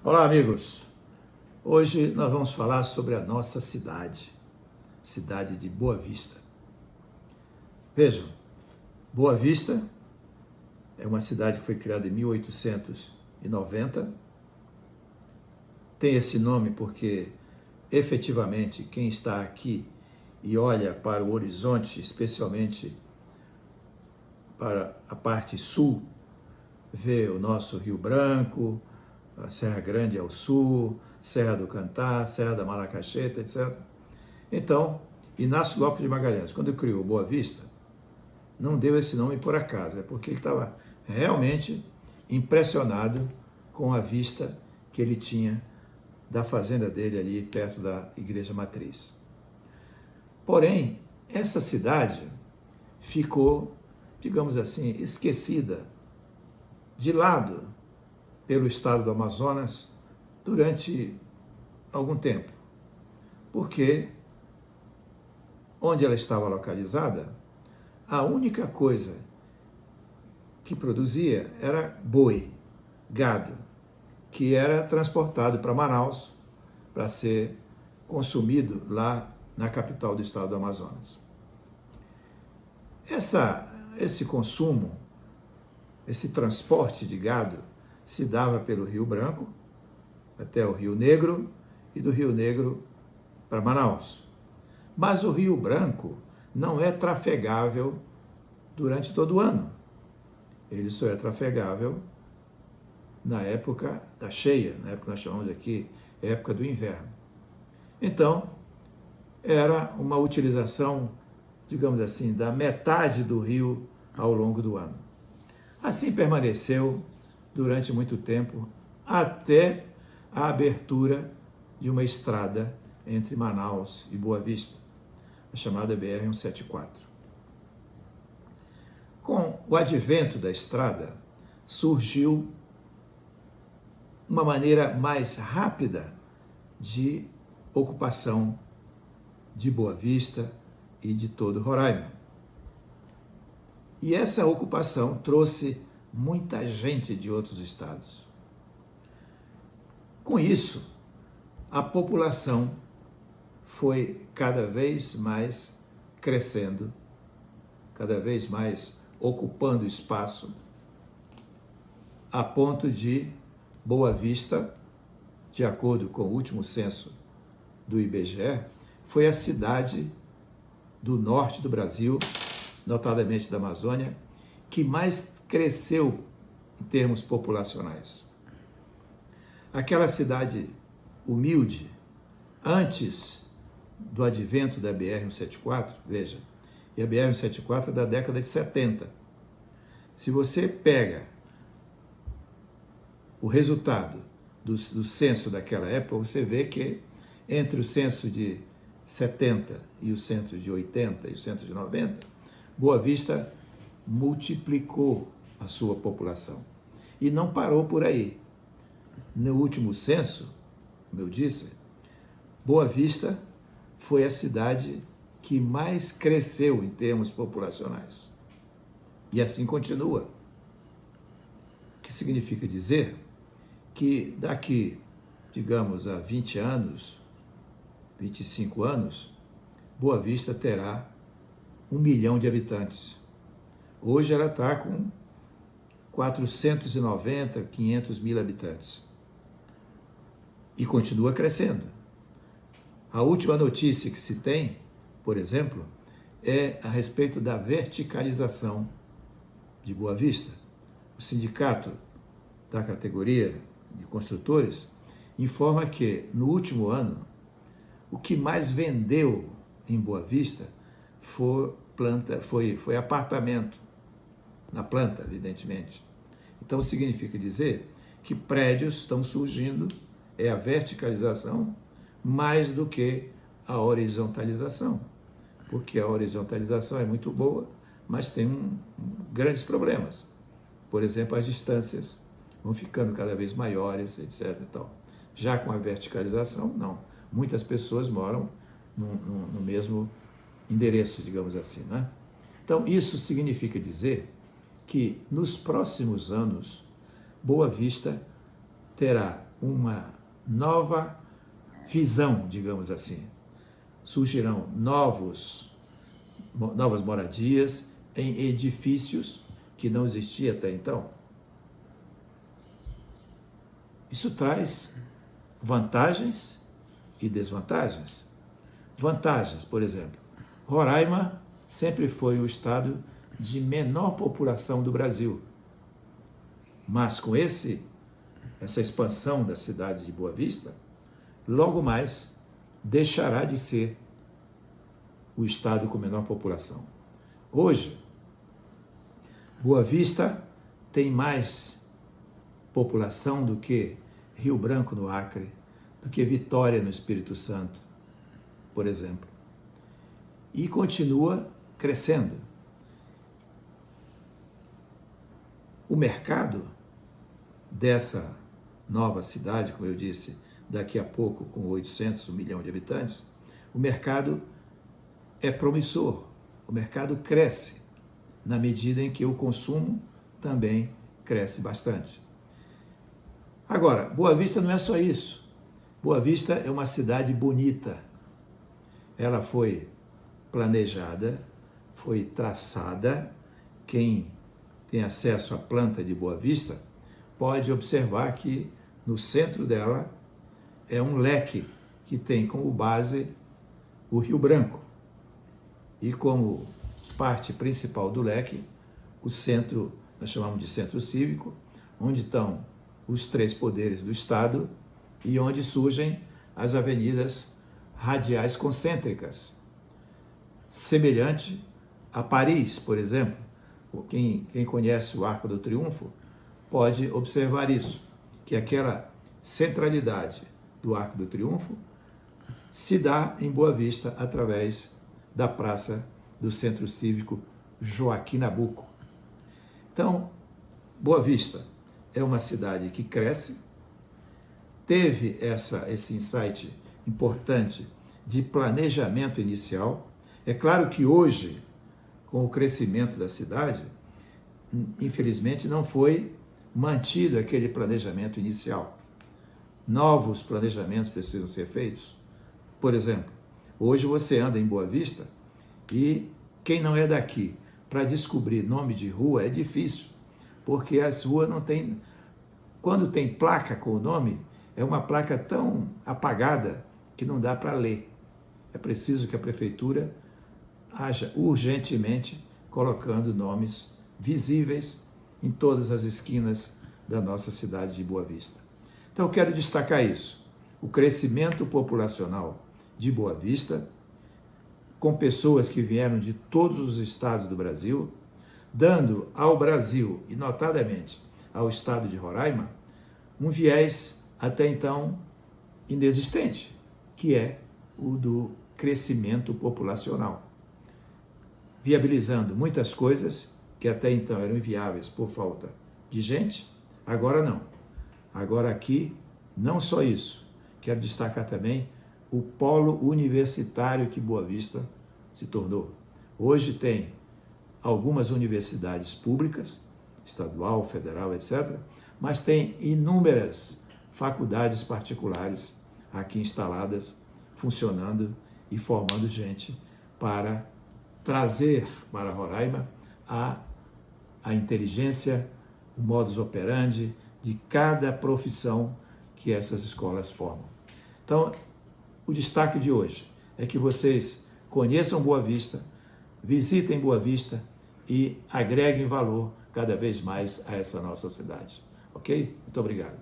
Olá, amigos. Hoje nós vamos falar sobre a nossa cidade de Boa Vista. Vejam, Boa Vista é uma cidade que foi criada em 1890. Tem esse nome porque, efetivamente, quem está aqui e olha para o horizonte, especialmente para a parte sul, vê o nosso Rio Branco, a Serra Grande ao sul, Serra do Cantá, Serra da Malacaxeta, etc. Então, Inácio Lopes de Magalhães, quando criou Boa Vista, não deu esse nome por acaso, é porque ele estava realmente impressionado com a vista que ele tinha da fazenda dele ali perto da Igreja Matriz. Porém, essa cidade ficou, digamos assim, esquecida, de lado pelo estado do Amazonas durante algum tempo, porque onde ela estava localizada, a única coisa que produzia era boi, gado, que era transportado para Manaus para ser consumido lá na capital do estado do Amazonas. Esse consumo, esse transporte de gado se dava pelo Rio Branco até o Rio Negro e do Rio Negro para Manaus. Mas o Rio Branco não é trafegável durante todo o ano. Ele só é trafegável na época da cheia, na época que nós chamamos aqui, época do inverno. Então, era uma utilização, digamos assim, da metade do rio ao longo do ano. Assim permaneceu durante muito tempo, até a abertura de uma estrada entre Manaus e Boa Vista, a chamada BR-174. Com o advento da estrada, surgiu uma maneira mais rápida de ocupação de Boa Vista e de todo Roraima. E essa ocupação trouxe muita gente de outros estados. Com isso, a população foi cada vez mais crescendo, cada vez mais ocupando espaço, a ponto de Boa Vista, de acordo com o último censo do IBGE, foi a cidade do norte do Brasil, notadamente da Amazônia, que mais cresceu em termos populacionais. Aquela cidade humilde, antes do advento da BR-174, veja, e a BR-174 é da década de 70. Se você pega o resultado do censo daquela época, você vê que entre o censo de 70 e o censo de 80 e o censo de 90, Boa Vista multiplicou a sua população. E não parou por aí. No último censo, como eu disse, Boa Vista foi a cidade que mais cresceu em termos populacionais. E assim continua. O que significa dizer que daqui, digamos, a 20 anos, 25 anos, Boa Vista terá 1 milhão de habitantes. Hoje ela está com 490, 500 mil habitantes. E continua crescendo. A última notícia que se tem, por exemplo, é a respeito da verticalização de Boa Vista. O sindicato da categoria de construtores informa que, no último ano, o que mais vendeu em Boa Vista foi apartamento, na planta, evidentemente. Então, significa dizer que prédios estão surgindo, é a verticalização, mais do que a horizontalização. Porque a horizontalização é muito boa, mas tem grandes problemas. Por exemplo, as distâncias vão ficando cada vez maiores, etc. e tal. Já com a verticalização, não. Muitas pessoas moram no mesmo endereço, digamos assim, né? Então, isso significa dizer que nos próximos anos, Boa Vista terá uma nova visão, digamos assim. Surgirão novas moradias em edifícios que não existia até então. Isso traz vantagens e desvantagens. Vantagens, por exemplo, Roraima sempre foi o estado de menor população do Brasil. Mas com essa expansão da cidade de Boa Vista, logo mais deixará de ser o estado com menor população. Hoje, Boa Vista tem mais população do que Rio Branco, no Acre, do que Vitória, no Espírito Santo, por exemplo. E continua crescendo. O mercado dessa nova cidade, como eu disse, daqui a pouco com 800, 1 milhão de habitantes, o mercado é promissor, o mercado cresce na medida em que o consumo também cresce bastante. Agora, Boa Vista não é só isso. Boa Vista é uma cidade bonita. Ela foi planejada, foi traçada. Quem tem acesso à planta de Boa Vista pode observar que no centro dela é um leque que tem como base o Rio Branco e como parte principal do leque o centro, nós chamamos de centro cívico, onde estão os 3 poderes do Estado e onde surgem as avenidas radiais concêntricas, semelhante a Paris, por exemplo. Quem conhece o Arco do Triunfo pode observar isso, que aquela centralidade do Arco do Triunfo se dá em Boa Vista através da Praça do Centro Cívico Joaquim Nabuco. Então, Boa Vista é uma cidade que cresce, teve esse insight importante de planejamento inicial. É claro que hoje, com o crescimento da cidade, infelizmente não foi mantido aquele planejamento inicial. Novos planejamentos precisam ser feitos. Por exemplo, hoje você anda em Boa Vista e quem não é daqui, para descobrir nome de rua é difícil, porque as ruas não têm... Quando tem placa com o nome, é uma placa tão apagada que não dá para ler. É preciso que a prefeitura haja urgentemente colocando nomes visíveis em todas as esquinas da nossa cidade de Boa Vista. Então, eu quero destacar isso. O crescimento populacional de Boa Vista, com pessoas que vieram de todos os estados do Brasil, dando ao Brasil, e notadamente ao estado de Roraima, um viés até então inexistente, que é o do crescimento populacional, viabilizando muitas coisas que até então eram inviáveis por falta de gente, agora não. Agora aqui, não só isso, quero destacar também o polo universitário que Boa Vista se tornou. Hoje tem algumas universidades públicas, estadual, federal, etc., mas tem inúmeras faculdades particulares aqui instaladas, funcionando e formando gente para trazer para Roraima a inteligência, o modus operandi de cada profissão que essas escolas formam. Então, o destaque de hoje é que vocês conheçam Boa Vista, visitem Boa Vista e agreguem valor cada vez mais a essa nossa cidade. Ok? Muito obrigado.